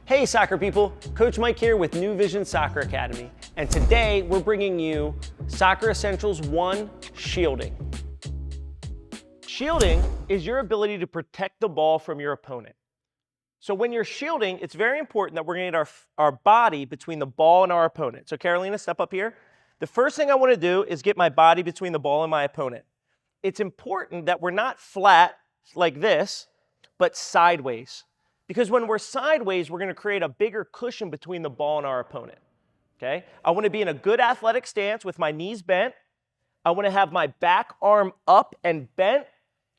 Hey soccer people, Coach Mike here with New Vision Soccer Academy, and today we're bringing you Soccer Essentials 1, Shielding. Shielding is your ability to protect the ball from your opponent. So when you're shielding, it's very important that we're going to get our body between the ball and our opponent. So Carolina, step up here. The first thing I want to do is get my body between the ball and my opponent. It's important that we're not flat like this, but sideways. Because when we're sideways, we're going to create a bigger cushion between the ball and our opponent. Okay? I want to be in a good athletic stance with my knees bent. I want to have my back arm up and bent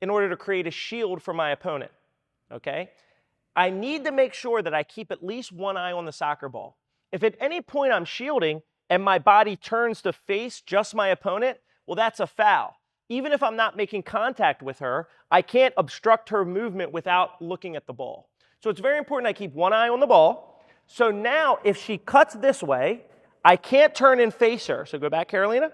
in order to create a shield for my opponent. Okay? I need to make sure that I keep at least one eye on the soccer ball. If at any point I'm shielding and my body turns to face just my opponent, well, that's a foul. Even if I'm not making contact with her, I can't obstruct her movement without looking at the ball. So it's very important I keep one eye on the ball. So now if she cuts this way, I can't turn and face her. So go back, Carolina.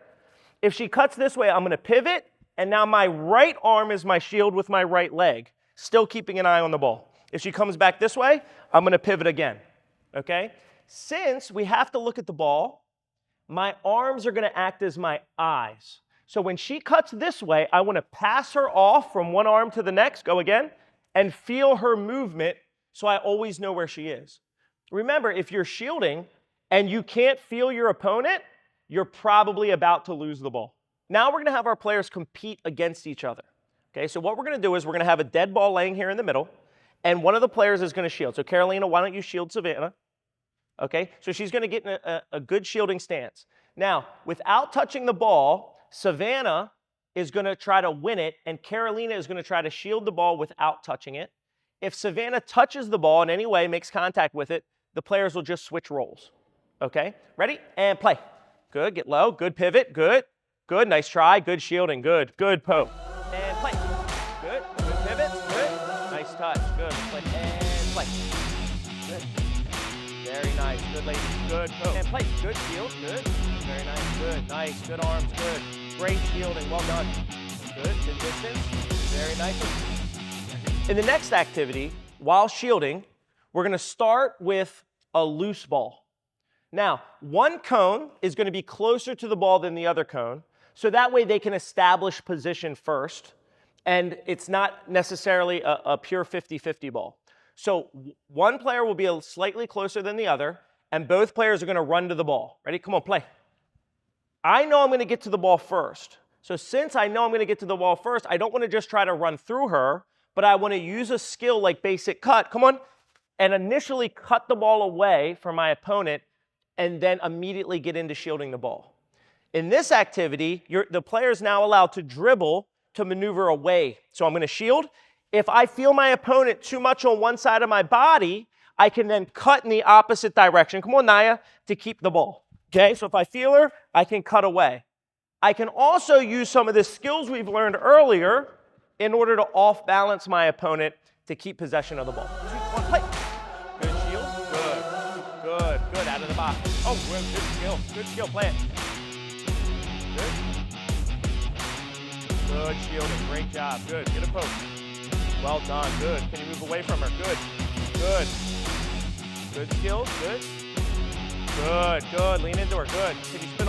If she cuts this way, I'm going to pivot, and now my right arm is my shield with my right leg, still keeping an eye on the ball. If she comes back this way, I'm going to pivot again. Okay? Since we have to look at the ball, my arms are going to act as my eyes. So when she cuts this way, I want to pass her off from one arm to the next, go again, and feel her movement so I always know where she is. Remember, if you're shielding and you can't feel your opponent, you're probably about to lose the ball. Now we're going to have our players compete against each other. Okay, so what we're going to do is we're going to have a dead ball laying here in the middle, and one of the players is going to shield. So Carolina, why don't you shield Savannah? Okay, so she's going to get in a good shielding stance. Now, without touching the ball, Savannah is going to try to win it, and Carolina is going to try to shield the ball without touching it. If Savannah touches the ball in any way, makes contact with it, the players will just switch roles. Okay, ready? And play. Good, get low, good pivot, good, good, nice try, good shielding, good, good poke. And play. Good, good pivot, good, nice touch, good, play, and play. Good, very nice, good lady, good poke. And play, good shield, good, very nice, good arms, good, great shielding, well done. Good distance, very nice. In the next activity, while shielding, we're going to start with a loose ball. Now, one cone is going to be closer to the ball than the other cone, so that way they can establish position first, and it's not necessarily a pure 50-50 ball. So one player will be slightly closer than the other, and both players are going to run to the ball. Ready? Come on, play. I know I'm going to get to the ball first. So since I know I'm going to get to the ball first, I don't want to just try to run through her, but I want to use a skill like basic cut, come on, and initially cut the ball away from my opponent and then immediately get into shielding the ball. In this activity, the player is now allowed to dribble to maneuver away. So I'm going to shield. If I feel my opponent too much on one side of my body, I can then cut in the opposite direction. Come on, Naya, to keep the ball. Okay, so if I feel her, I can cut away. I can also use some of the skills we've learned earlier in order to off-balance my opponent to keep possession of the ball. 2, 1, play. Good shield. Good, good, out of the box. Oh, good skill, play it. Good shielding, great job, good, get a poke. Well done, good. Can you move away from her? Good. Good skills, good. Good, lean into her, good. Can you spin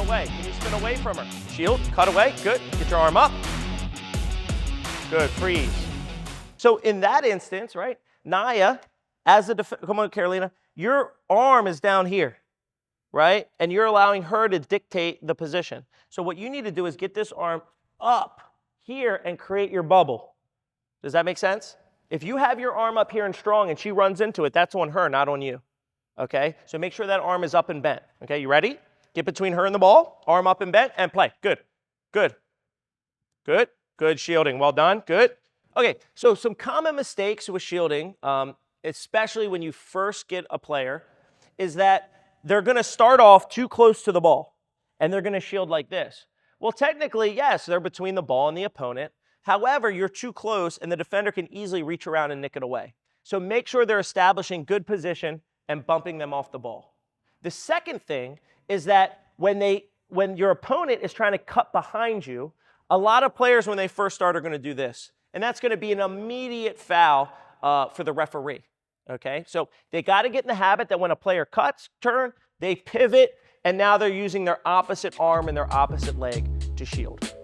away from her? Shield, cut away, good. Get your arm up. Good, freeze. So in that instance, right, Naya, as a come on, Carolina, your arm is down here, right? And you're allowing her to dictate the position. So what you need to do is get this arm up here and create your bubble. Does that make sense? If you have your arm up here and strong and she runs into it, that's on her, not on you. Okay? So make sure that arm is up and bent. Okay, you ready? Get between her and the ball, arm up and bent, and play. Good. Good shielding, well done, good. Okay, so some common mistakes with shielding, especially when you first get a player, is that they're going to start off too close to the ball, and they're going to shield like this. Well, technically, yes, they're between the ball and the opponent. However, you're too close, and the defender can easily reach around and nick it away. So make sure they're establishing good position and bumping them off the ball. The second thing is that when your opponent is trying to cut behind you, a lot of players, when they first start, are going to do this. And that's going to be an immediate foul for the referee. okay? So they got to get in the habit that when a player cuts, turn, they pivot, and now they're using their opposite arm and their opposite leg to shield.